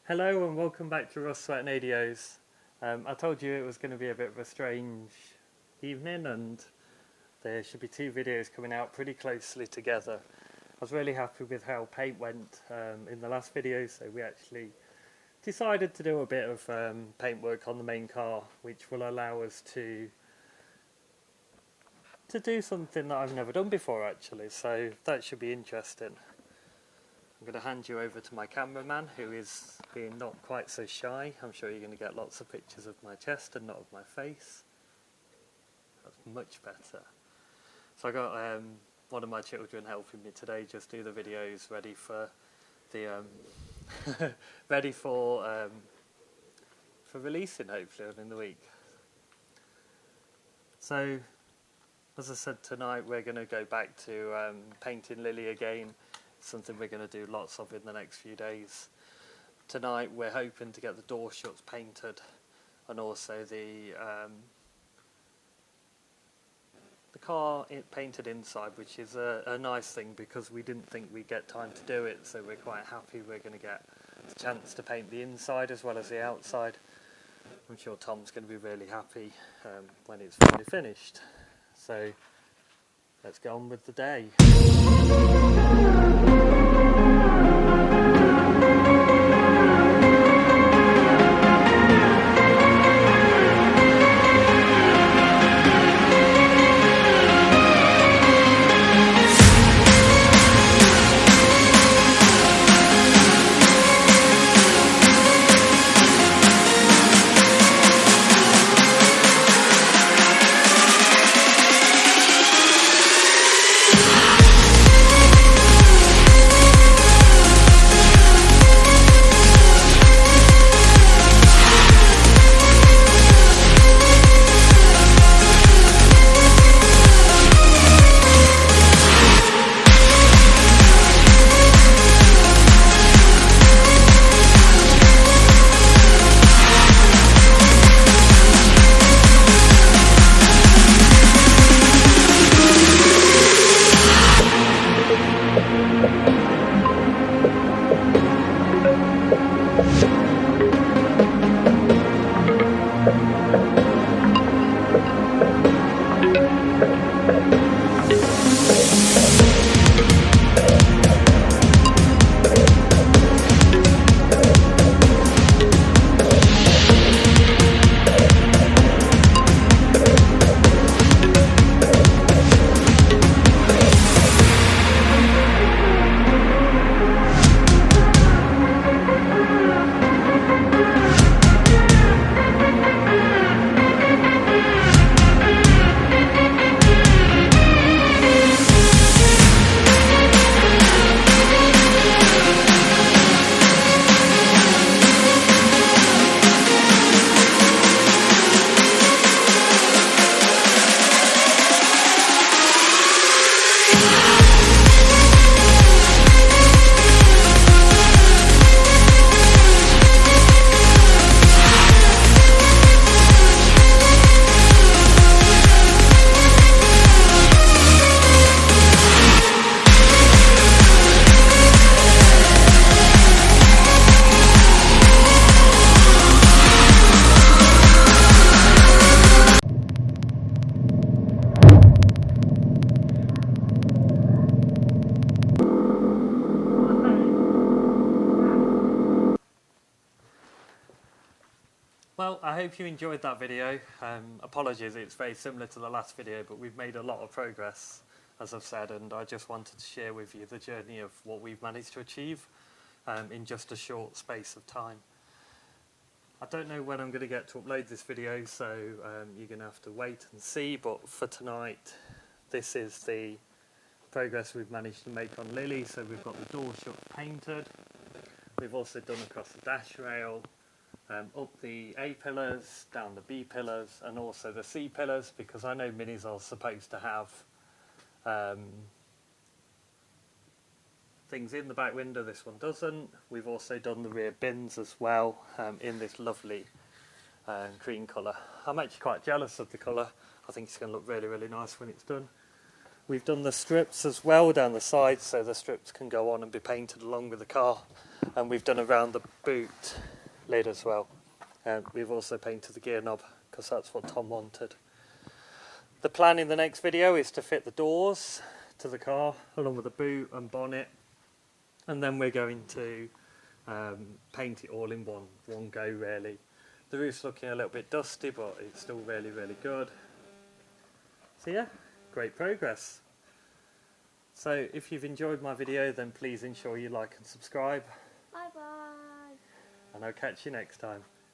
Hello and welcome back to Russ Sweat and ADOs. I told you it was going to be a bit of a strange evening, and there should be two videos coming out pretty closely together. I was really happy with how paint went in the last video, so we actually decided to do a bit of paint work on the main car, which will allow us to do something that I've never done before actually, so that should be interesting. I'm going to hand you over to my cameraman, who is being not quite so shy. I'm sure you're going to get lots of pictures of my chest and not of my face. That's much better. So I got one of my children helping me today just do the videos ready for the ready for releasing hopefully in the week. So as I said, tonight we're going to go back to painting Lily again. Something we're going to do lots of in the next few days. Tonight we're hoping to get the door shuts painted, and also the car painted inside, which is a nice thing because we didn't think we'd get time to do it, so we're quite happy we're going to get the chance to paint the inside as well as the outside. I'm sure Tom's going to be really happy when it's finally finished. So let's get on with the day. Well, I hope you enjoyed that video. Apologies, it's very similar to the last video, but we've made a lot of progress, as I've said, and I just wanted to share with you the journey of what we've managed to achieve in just a short space of time. I don't know when I'm going to get to upload this video, so you're going to have to wait and see, but for tonight, this is the progress we've managed to make on Lily. So we've got the door shuts painted, we've also done across the dash rail, up the A pillars, down the B pillars, and also the C pillars, because I know Minis are supposed to have things in the back window. This one doesn't. We've also done the rear bins as well in this lovely green colour. I'm actually quite jealous of the colour. I think it's going to look really, really nice when it's done. We've done the strips as well down the sides, so the strips can go on and be painted along with the car. And we've done around the boot lid as well. And we've also painted the gear knob because that's what Tom wanted. The plan in the next video is to fit the doors to the car along with the boot and bonnet, and then we're going to paint it all in one go really. The roof's looking a little bit dusty, but it's still really good. So yeah, great progress. So if you've enjoyed my video, then please ensure you like and subscribe. Bye bye. And I'll catch you next time.